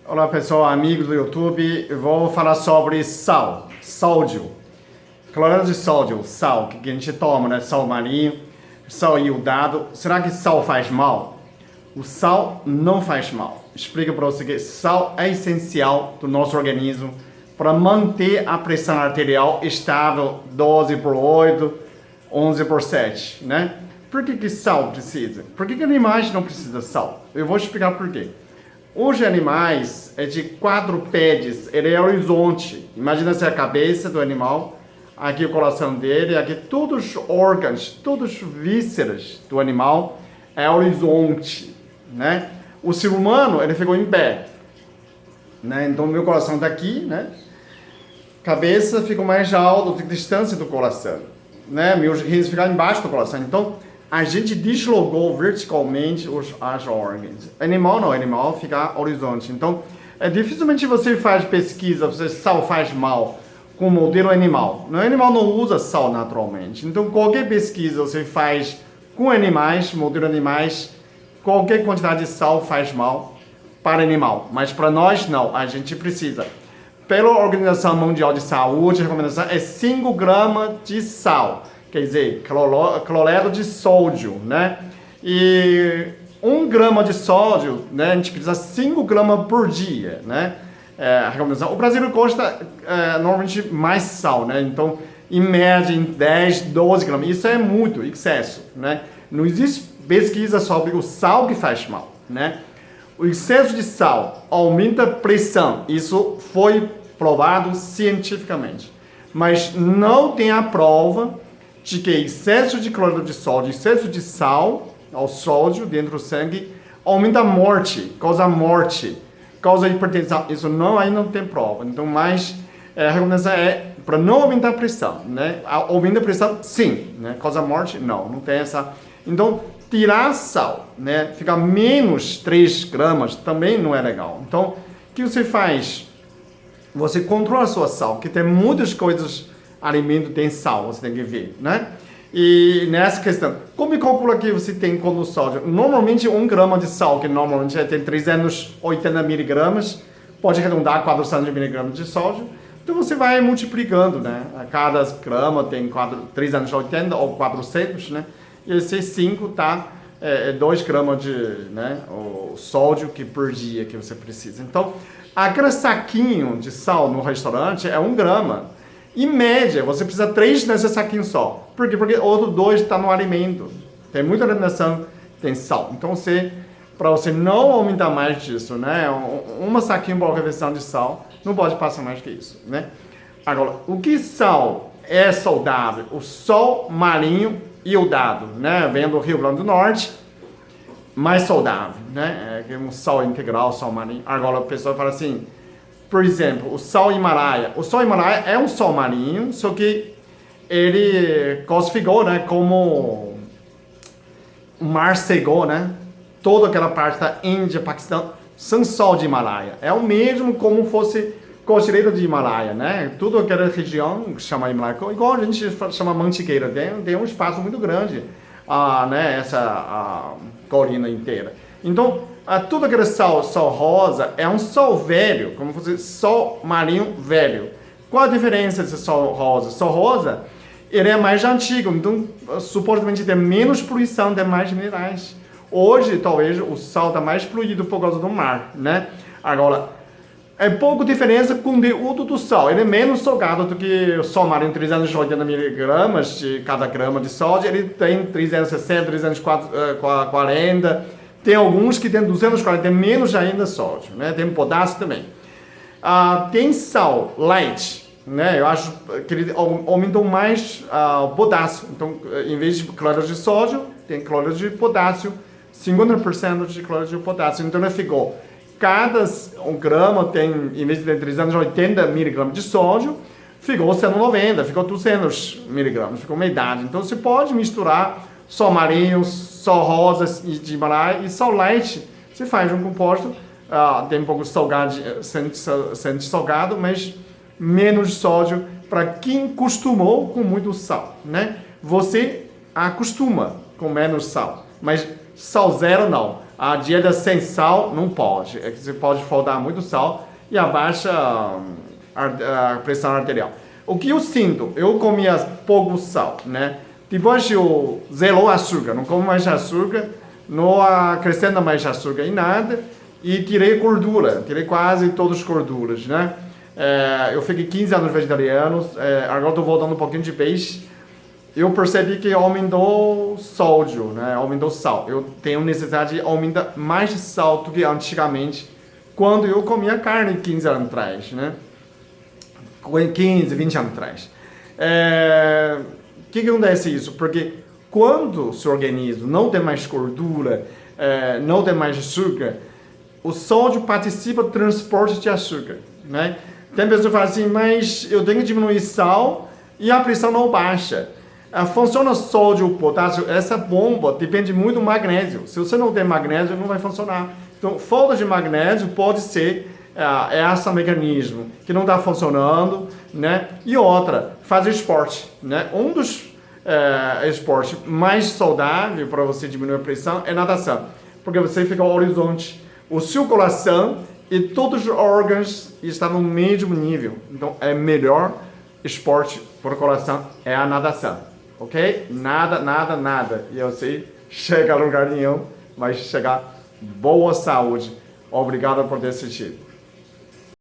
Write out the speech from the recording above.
Olá pessoal, amigos do YouTube, eu vou falar sobre sódio, cloreto de sódio, sal que a gente toma, né? Sal marinho, sal iodado. Será que sal faz mal? O sal não faz mal. Explico para você que sal é essencial do nosso organismo para manter a pressão arterial estável 12/8, 11/7, né? Por que sal precisa? Por que animais não precisam de sal? Eu vou explicar por quê. Os animais é de quadrúpedes, ele é horizonte. Imagina se a cabeça do animal, aqui o coração dele, aqui todos os órgãos, todos os vísceras do animal é horizonte, né? O ser humano, ele ficou em pé, né? Então meu coração está aqui, né? Cabeça fica mais alto, de distância do coração, né? Meus rins ficam embaixo do coração. Então a gente deslocou verticalmente os órgãos. Animal não, animal fica horizonte. Então, dificilmente você faz pesquisa, sal faz mal com o modelo animal. O animal não usa sal naturalmente. Então, qualquer pesquisa você faz com animais, modelo animais, qualquer quantidade de sal faz mal para animal. Mas para nós, não. A gente precisa. Pela Organização Mundial de Saúde, a recomendação é 5 gramas de sal. Quer dizer, cloreto de sódio, né? E 1 grama de sódio, né? A gente precisa 5 gramas por dia, né? A recomendação. O Brasil gosta normalmente mais sal, né? Então, em média, em 10, 12 gramas. Isso é muito excesso, né? Não existe pesquisa sobre o sal que faz mal, né? O excesso de sal aumenta a pressão. Isso foi provado cientificamente. Mas não tem a prova de que excesso de cloreto de sódio, excesso de sal, ao sódio dentro do sangue, aumenta a morte, causa hipertensão. Isso aí não tem prova. Então, mais a recomendação é para não aumentar a pressão, né? Aumenta a pressão, sim, né? Causa morte, não tem essa. Então, tirar sal, né? Ficar menos 3 gramas também não é legal. Então, o que você faz? Você controla a sua sal, que tem muitas coisas. Alimento tem sal, você tem que ver, né? E nessa questão, como calcula que você tem como sódio? Normalmente 1 grama de sal, que normalmente tem 380 miligramas, pode arredondar 400 miligramas de sódio. Então você vai multiplicando, né? A cada grama tem 380 ou 400, né? E esse 5 tá 2 gramas de, né? O sódio que por dia que você precisa. Então, aquele saquinho de sal no restaurante é 1 grama. Em média, você precisa 3 nesse saquinho só. Por quê? Porque outro 2 está no alimento. Tem muita alimentação, tem sal. Então, para você não aumentar mais disso, né? Uma saquinho por refeição de sal, não pode passar mais que isso, né? Agora, o que sal é saudável? O sal marinho iodado, né? Vem do Rio Grande do Norte, mais saudável, né? É um sal integral, sal marinho. Agora, a pessoa fala assim... Por exemplo, o sal Himalaia. O sal Himalaia é um sal marinho, só que ele classificou, né, como o mar cegou, né? Toda aquela parte da Índia, Paquistão, são sal de Himalaia. É o mesmo como fosse cordilheira de Himalaia, né? Tudo aquela região que chama Himalaia, igual a gente chama Mantiqueira, tem um espaço muito grande, né? Essa colina inteira. Então, tudo aquele sal rosa é um sal velho, como fosse sal marinho velho. Qual a diferença desse sal rosa? Sal rosa, ele é mais antigo, então supostamente tem menos poluição, tem mais minerais. Hoje, talvez, o sal está mais poluído por causa do mar, né? Agora, é pouca diferença com o conteúdo do sal. Ele é menos salgado do que o sal marinho, 380 miligramas de cada grama de sódio. Ele tem 360, 340. Tem alguns que tem 240, tem menos ainda sódio, né? Tem potássio também. Tem sal light, né? Eu acho que ele aumentou mais o potássio. Então, em vez de cloreto de sódio, tem cloreto de potássio, 50% de cloreto de potássio. Então, ele ficou, cada 1 grama tem, em vez de ter 380 miligramas de sódio, ficou 190, ficou 200 miligramas, ficou metade. Então, você pode misturar sal marinho, sal rosa de Himalaia e sal light. Você faz um composto, tem um pouco salgado, sente salgado, mas menos sódio para quem acostumou com muito sal, né? Você acostuma com menos sal, mas sal zero não. A dieta sem sal não pode. Você pode faltar muito sal e abaixa a pressão arterial. O que eu sinto? Eu comia pouco sal, né? Depois eu zerou açúcar, não como mais açúcar, não acrescento mais açúcar em nada e tirei gordura, tirei quase todas as gorduras, né? Eu fiquei 15 anos vegetariano, agora estou voltando um pouquinho de peixe. Eu percebi que aumentou o sódio, né? Aumentou o sal. Eu tenho necessidade de aumentar mais sal do que antigamente, quando eu comia carne 15 anos atrás, né? 15, 20 anos atrás. O que acontece isso? Porque quando o seu organismo não tem mais gordura, não tem mais açúcar, o sódio participa do transporte de açúcar, né? Tem pessoas que falam assim, mas eu tenho que diminuir sal e a pressão não baixa. Funciona sódio, potássio, essa bomba depende muito do magnésio. Se você não tem magnésio, não vai funcionar. Então, falta de magnésio pode ser esse mecanismo que não está funcionando, né? E outra, fazer esporte, né? Um dos esportes mais saudáveis para você diminuir a pressão é natação, porque você fica ao horizonte, o seu coração e todos os órgãos estão no mesmo nível. Então, é melhor esporte para o coração é a natação, ok? Nada. E eu sei, chega a lugar nenhum, mas chegar boa saúde. Obrigado por ter assistido.